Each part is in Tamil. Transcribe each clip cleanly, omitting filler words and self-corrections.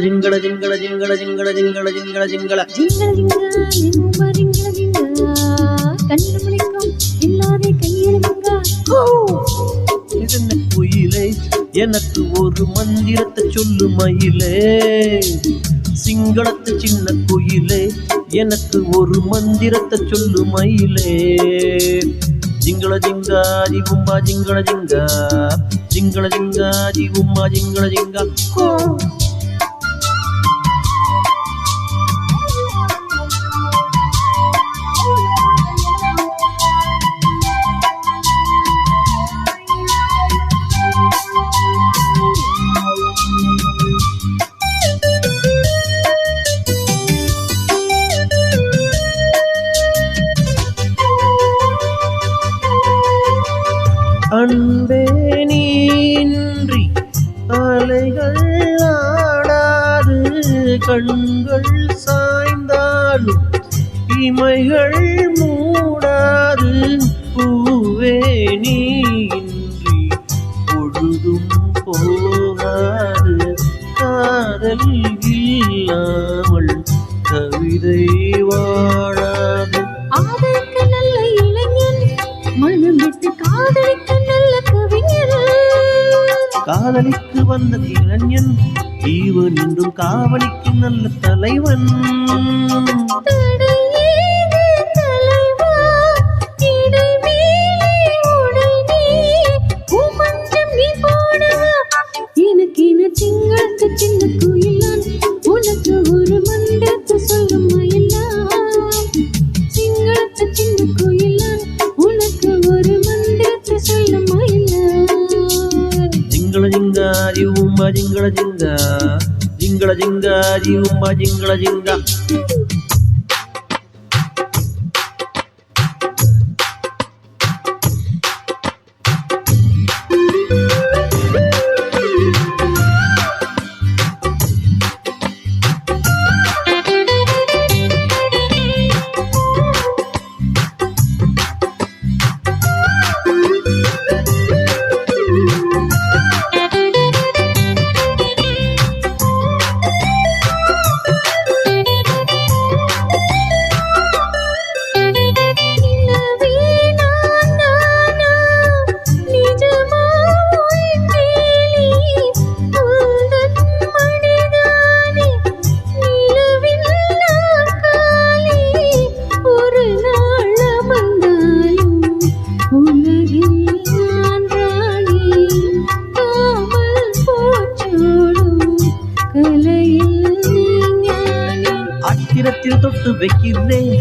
ജിംഗള ജിംഗള ജിംഗള ജിംഗള ജിംഗള ജിംഗള ജിംഗള ജിംഗള ജിംഗള ജിംഗള ജിംഗള കണ്ണു മുളിക്കും ഇല്ലാതെ கையிலுங்க என்ன குயிலே எனக்கு ஒரு மந்திரத்தை சொல்லு மயிலே சிங்களத்து சின்ன குயிலே எனக்கு ஒரு மந்திரத்தை சொல்லு மயிலே ஜிங்கள ஜிங்கா ஜிவும்மா ஜிங்கள ஜிங்கா ஜிங்கள ஜிங்கா ஜிவும்மா ஜிங்கள ஜிங்கா அன்பே நீன்றி அலைகள் ஆடாது கண்கள் சாய்ந்தாலும் இமைகள் மூடாது பூவே நீன்றி பொழுதும் போகாது காதல் இல்லாமல் கவிதை வாழாது ஆதரிக்க நல்ல இளைஞன் மனம் விட்டு காதலிக்க நல்ல கவிஞன் காதலிக்கு வந்த இளைஞன் இவன் என்றும் காவலிக்கு நல்ல தலைவன் தடையேது தலைவா இடைமேலே உடனே பூமஞ்சம் நீ போடவா எனக்கென சிங்களத்து சின்ன குயிலான் உனக்கு ஒரு மந்திரத்தை சொல்லும் மயிலான் சிங்களத்து சின்ன குயிலான் உனக்கு ஒரு மந்திரத்தை சொல்லும் மயிலான் జింగళ జింగా జీవుమ్మ జింగళ జింగా జింగళ జింగా జీవుమ్మ జింగళ జింగా ஆத்திரத்தில் தொட்டு வைக்கிறேன்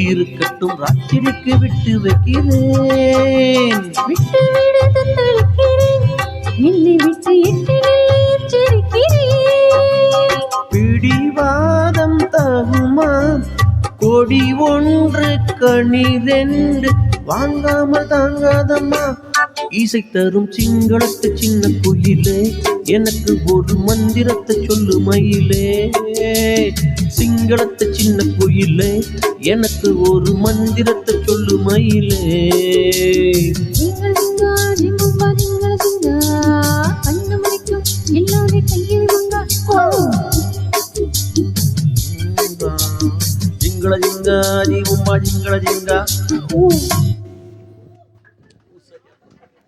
இருக்கட்டும் ராத்திரிக்கு விட்டு வைக்கிறேன் விட்டு விட தத்தளிக்கிறேன் என்னை விட்டு எச்சரிக்கிறேன் பிடிவாதம் தகுமா கொடி ஒன்று கனி ரெண்டு வாங்காமல் தாங்காதம்மா இசை தரும் சிங்களத்து சின்ன குயிலே எனக்கு ஒரு மந்திரத்தை சொல்லு மயிலே சிங்களத்து சின்ன குயிலே எனக்கு ஒரு மந்திரத்தை சொல்லு மயிலே ஜிங்கல் ஜிங்கா ஜிம்பா ஜிங்கல் ஜிங்கா கண்ணு மணிக்கும் எல்லாரே கையில் மங்கா జింగళ జింగా జీవుమ్మ జింగళ జింగా